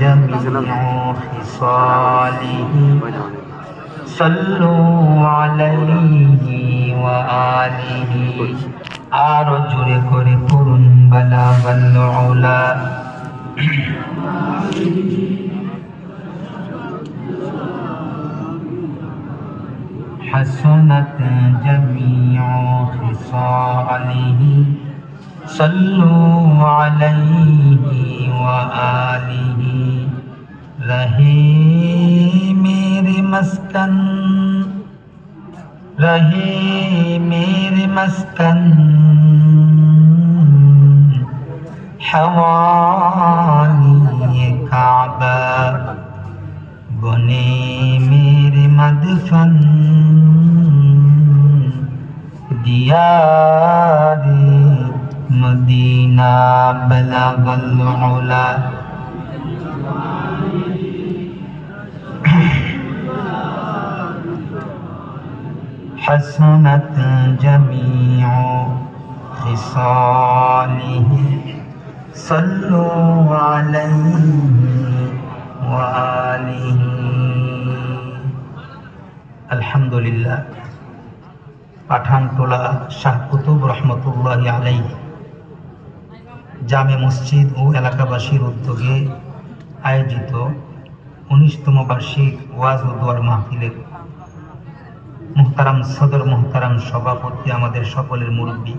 جميع خصاله صلوا عليه وآله আরো জোরে করে পড়ুন বালাগাল উলা حسنت جميع خصاله صلوا عليه وآله رہے میرے مسکن رہے میرے مسکن حوالی کعبہ بنے میرے مدفن دیار مدینہ بلغ العلا حسنت جميع خصاله صلوا عليه وآله الحمد لله পাঠানটোলা শাহ কুতুব রহমতুল্লাহি আলাইহি জামে মসজিদ ও এলাকাবাসীর উদ্যোগে আয়োজিত 19তম বার্ষিক ওয়াজ ও দোয়ার মাহফিলের মুহতারাম সদর মুহতারাম সভাপতি আমাদের সকলের মুরব্বী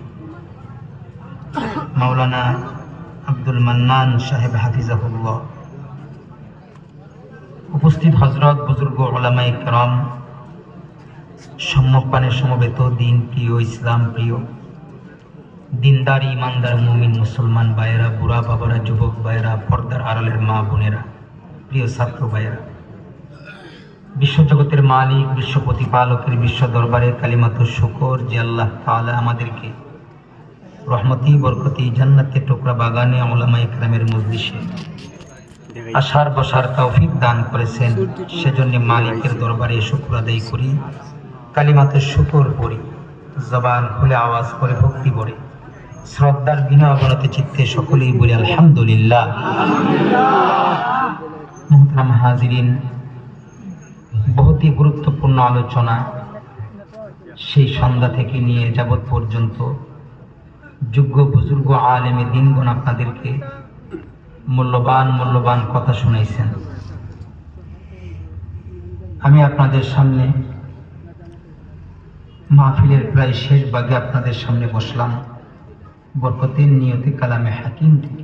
মাওলানা আব্দুল মান্নান সাহেব হাফিজাহুল্লাহ, উপস্থিত হযরত বুজুর্গ উলামায়ে কেরাম, সম্মুখপানে সমবেত দিন প্রিয়, ইসলাম প্রিয়, দিনদার ইমানদার মুমিন মুসলমান ভাইয়েরা, বুড়া বাবারা, যুবক ভাইয়েরা, পর্দার আড়ালের মা বোনেরা, প্রিয় ছাত্র ভাইয়েরা, বিশ্বজগতের মালিক, বিশ্ব প্রতিপালকের বিশ্ব দরবারে কালিমাতুশ শুকর যে আল্লাহ তাআলা আমাদেরকে রহমতি বরকতি জান্নাতে টুকরা বাগানে উলামায়ে কেরামের মজলিসে আসার বসার তৌফিক দান করেছেন, সেজন্য মালিকের দরবারে শুকর আদায় করি, কালিমাতুশ শুকর পড়ি, জবান খুলে আওয়াজ করে ভক্তি ভরে শ্রদ্ধার বিনয় অবনত চিত্তে সকলেই বলি আলহামদুলিল্লাহ। মুহতারাম হাজিরিন, বহুতই গুরুত্বপূর্ণ আলোচনা সেই সন্ধ্যা থেকে নিয়ে যাবৎ পর্যন্ত যোগ্য বুজুর্গ আলেমে দ্বীনগণ আপনাদেরকে মূল্যবান কথা শুনাইছেন। আমি আপনাদের সামনে মাহফিলের প্রায় শেষ ভাগে আপনাদের সামনে বসলাম বরকতের নিয়তে কালামে হাকিম থেকে।